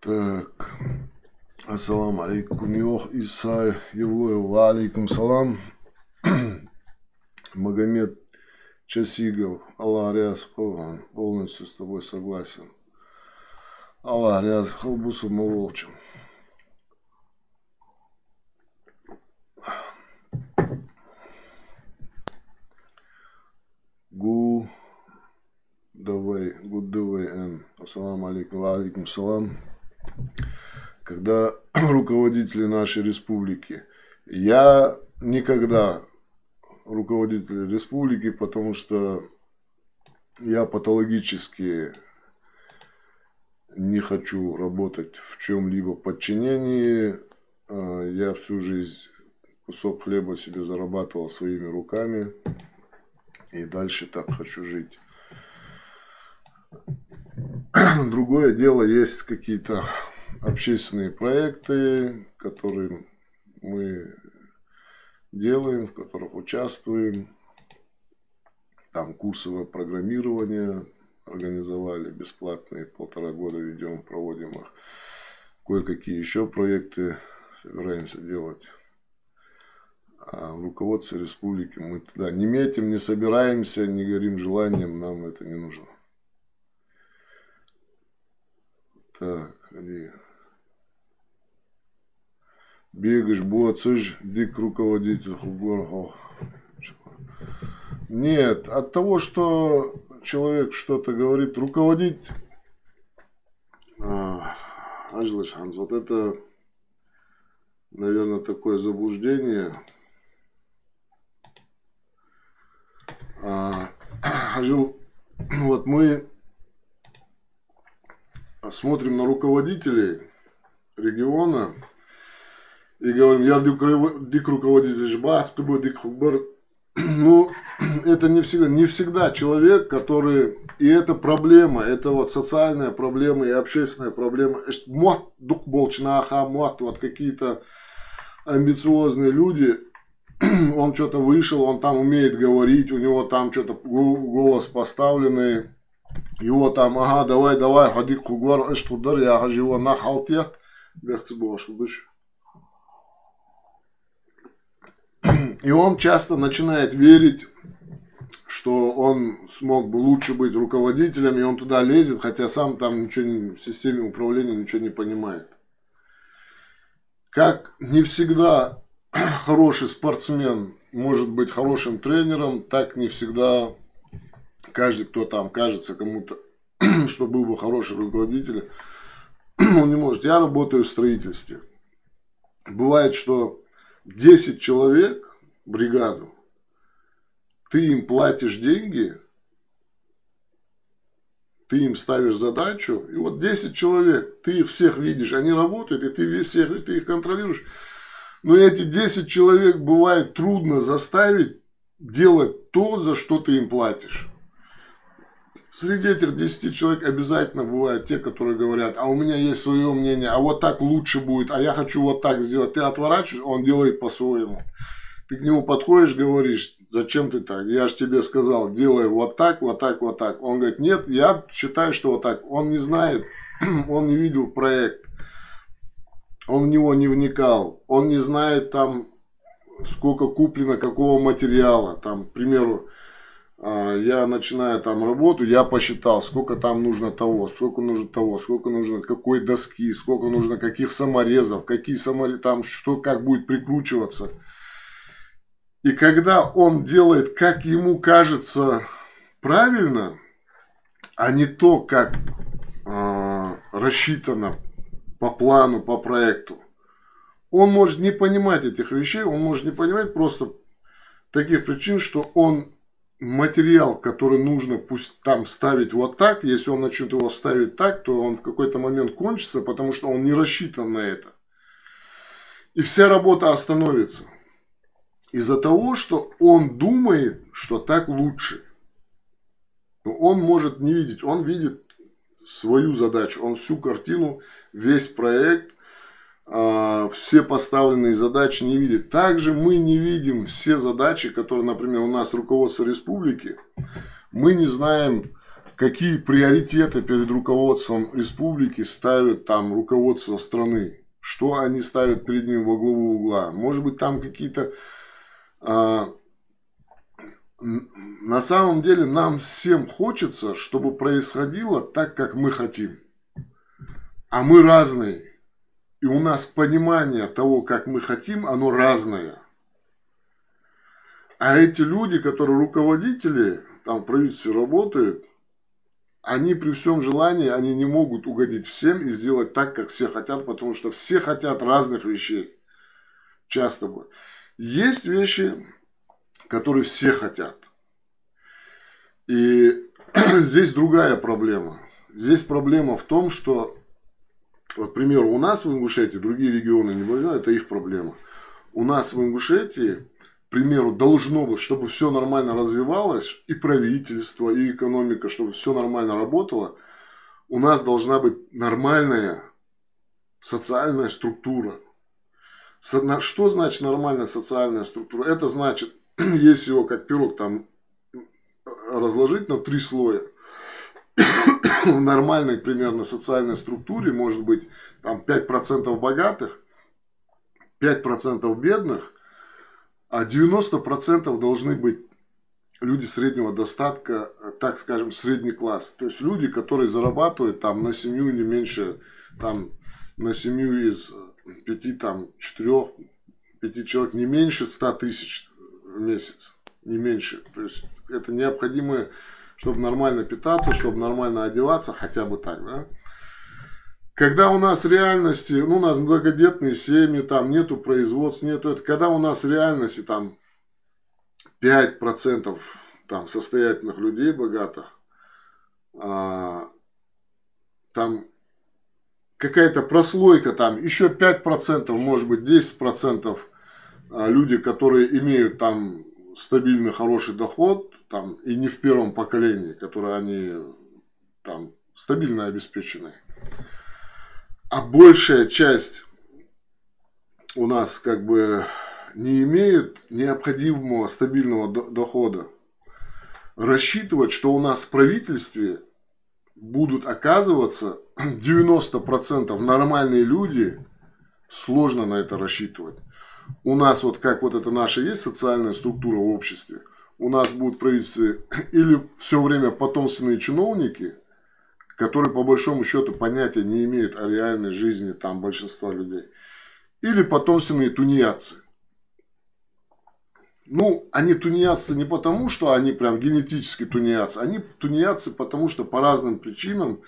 Так, ассаламу алейкум, Йох Иса Евлоев, ва алейкум салам. Магомед Часигов, Аллах Ряз Кулган, полностью с тобой согласен. Аллах Ряз Халбусу Молчим. Гуддавай Н. Ассаламу алейкум, ва алейкум салам. Когда руководители нашей республики, я никогда руководитель республики, потому что я патологически не хочу работать в чем-либо подчинении. Я всю жизнь кусок хлеба себе зарабатывал своими руками и дальше так хочу жить. Другое дело, есть какие-то общественные проекты, которые мы делаем, в которых участвуем. Там курсовое программирование организовали бесплатные, 1,5 года ведем, проводим их. Кое-какие еще проекты собираемся делать. А в руководстве республики мы туда не метим, не собираемся, не горим желанием, нам это не нужно. Так, где? Бегаешь, буацыж, дик руководитель хугор. Нет, от того, что человек что-то говорит, руководить, Ажлыш Ханс, вот это, наверное, такое заблуждение. Вот мы смотрим на руководителей региона и говорим, я дик руководитель жбацкий, дик хубар. Ну, это не всегда человек, который, и это проблема, это вот социальная проблема и общественная проблема. Вот какие-то амбициозные люди, он что-то вышел, он там умеет говорить, у него там что-то голос поставленный. Его там, ага, давай, ходи хугвар, эштудар, я живу на халтет, и он часто начинает верить, что он смог бы лучше быть руководителем, и он туда лезет, хотя сам там ничего в системе управления ничего не понимает. Как не всегда хороший спортсмен может быть хорошим тренером, так не всегда каждый, кто там кажется кому-то, что был бы хороший руководитель, он не может. Я работаю в строительстве. Бывает, что 10 человек, бригаду, ты им платишь деньги, ты им ставишь задачу, и вот 10 человек, ты их всех видишь, они работают, и ты их контролируешь. Но эти 10 человек бывает трудно заставить делать то, за что ты им платишь. Среди этих 10 человек обязательно бывают те, которые говорят, а у меня есть свое мнение, а вот так лучше будет, а я хочу вот так сделать. Ты отворачиваешь, он делает по-своему. Ты к нему подходишь, говоришь, зачем ты так? Я же тебе сказал, делай вот так, вот так, вот так. Он говорит, нет, я считаю, что вот так. Он не знает, он не видел проект, он в него не вникал, он не знает там, сколько куплено какого материала. Там, к примеру, я начинаю там работу, я посчитал, сколько там нужно того, сколько нужно какой доски, сколько нужно каких саморезов, там что как будет прикручиваться. И когда он делает, как ему кажется правильно, а не то, как рассчитано по плану, по проекту, он может не понимать этих вещей, он может не понимать просто таких причин, что он материал, который нужно пусть там ставить вот так, если он начнет его ставить так, то он в какой-то момент кончится, потому что он не рассчитан на это. И вся работа остановится. Из-за того, что он думает, что так лучше. Но он может не видеть, он видит свою задачу, он всю картину, весь проект, все поставленные задачи не видит. Также мы не видим все задачи, которые, например, у нас руководство республики. Мы не знаем, какие приоритеты перед руководством республики ставит там руководство страны, что они ставят перед ним во главу угла. Может быть, там какие-то... На самом деле нам всем хочется, чтобы происходило так, как мы хотим. А мы разные. И у нас понимание того, как мы хотим, оно разное. А эти люди, которые руководители, там в правительстве работают, они при всем желании, они не могут угодить всем и сделать так, как все хотят, потому что все хотят разных вещей. Часто бы. Есть вещи, которые все хотят. И здесь другая проблема. Здесь проблема в том, что, вот, к примеру, у нас в Ингушетии, другие регионы не говорят, это их проблема. У нас в Ингушетии, к примеру, должно быть, чтобы все нормально развивалось, и правительство, и экономика, чтобы все нормально работало, у нас должна быть нормальная социальная структура. Что значит нормальная социальная структура? Это значит, если его как пирог там разложить на 3 слоя, в нормальной примерно социальной структуре может быть там 5% богатых, 5% бедных, а 90% должны быть люди среднего достатка, так скажем, средний класс. То есть люди, которые зарабатывают там на семью не меньше, там, на семью из 5, там, 4, 5 человек не меньше 100 тысяч в месяц. Не меньше. То есть это необходимо, чтобы нормально питаться, чтобы нормально одеваться, хотя бы так, да. Когда у нас в реальности, ну, у нас многодетные семьи, там нету производств, нету это. Когда у нас в реальности там 5% там состоятельных людей богатых, там какая-то прослойка, там еще 5%, может быть 10% люди, которые имеют там стабильный, хороший доход, там, и не в первом поколении, которые они там стабильно обеспечены. А большая часть у нас как бы не имеют необходимого стабильного дохода. Рассчитывать, что у нас в правительстве будут оказываться 90% нормальные люди, сложно на это рассчитывать. У нас вот как вот это наша есть социальная структура в обществе, у нас будут в правительстве или все время потомственные чиновники, которые по большому счету понятия не имеют о реальной жизни там большинства людей, или потомственные тунеядцы. Ну, они тунеядцы не потому, что они прям генетически тунеядцы, они тунеядцы потому, что по разным причинам,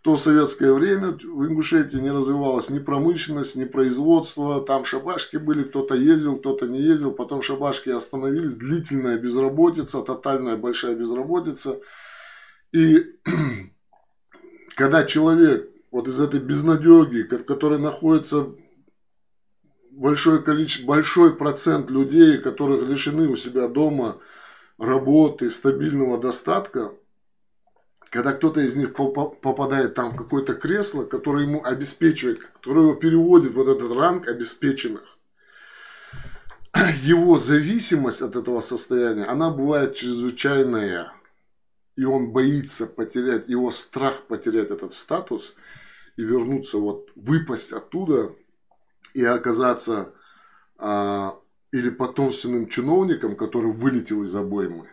то в советское время в Ингушетии не развивалась ни промышленность, ни производство, там шабашки были, кто-то ездил, кто-то не ездил, потом шабашки остановились, длительная безработица, тотальная большая безработица. И когда человек вот из этой безнадеги, в которой находится большое количество, большой процент людей, которые лишены у себя дома работы, стабильного достатка, когда кто-то из них попадает там в какое-то кресло, которое ему обеспечивает, которое его переводит в вот этот ранг обеспеченных, его зависимость от этого состояния, она бывает чрезвычайная. И он боится потерять, его страх потерять этот статус и вернуться, вот выпасть оттуда и оказаться или потомственным чиновником, который вылетел из обоймы,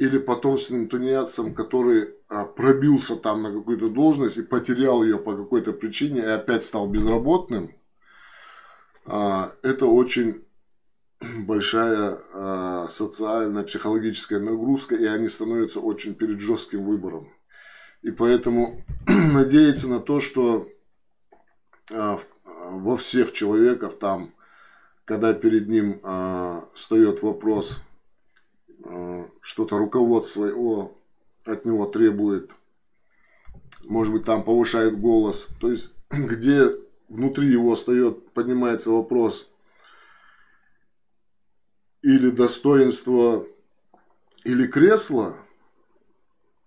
или потомственным тунеядцем, который пробился там на какую-то должность и потерял ее по какой-то причине и опять стал безработным. Это очень большая социальная, психологическая нагрузка, и они становятся очень перед жестким выбором. И поэтому надеяться на то, что во всех человеках там, когда перед ним встает вопрос, что-то руководство от него требует, может быть, там повышает голос, то есть где внутри его поднимается вопрос или достоинства, или кресла,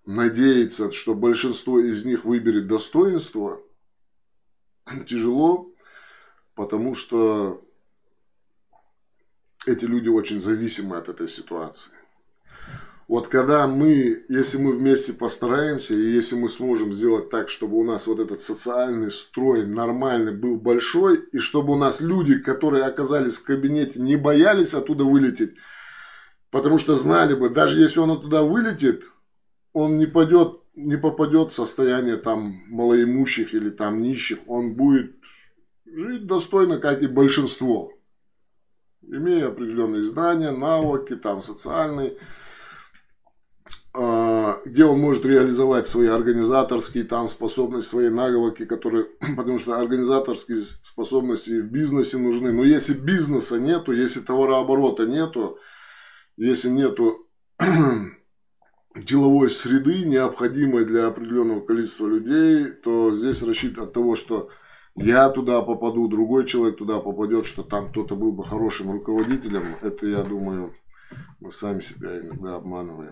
надеяться, что большинство из них выберет достоинство, тяжело, потому что эти люди очень зависимы от этой ситуации. Вот когда мы, если мы вместе постараемся, и если мы сможем сделать так, чтобы у нас вот этот социальный строй нормальный был большой, и чтобы у нас люди, которые оказались в кабинете, не боялись оттуда вылететь, потому что знали бы, даже если он оттуда вылетит, он не попадет в состояние там малоимущих или там нищих, он будет жить достойно, как и большинство, имея определенные знания, навыки, там социальные, где он может реализовать свои организаторские там способности, свои навыки, которые, потому что организаторские способности в бизнесе нужны. Но если бизнеса нету, если товарооборота нету, если нету деловой среды, необходимой для определенного количества людей, то здесь рассчитывать от того, что я туда попаду, другой человек туда попадет, что там кто-то был бы хорошим руководителем, это, я думаю, мы сами себя иногда обманываем.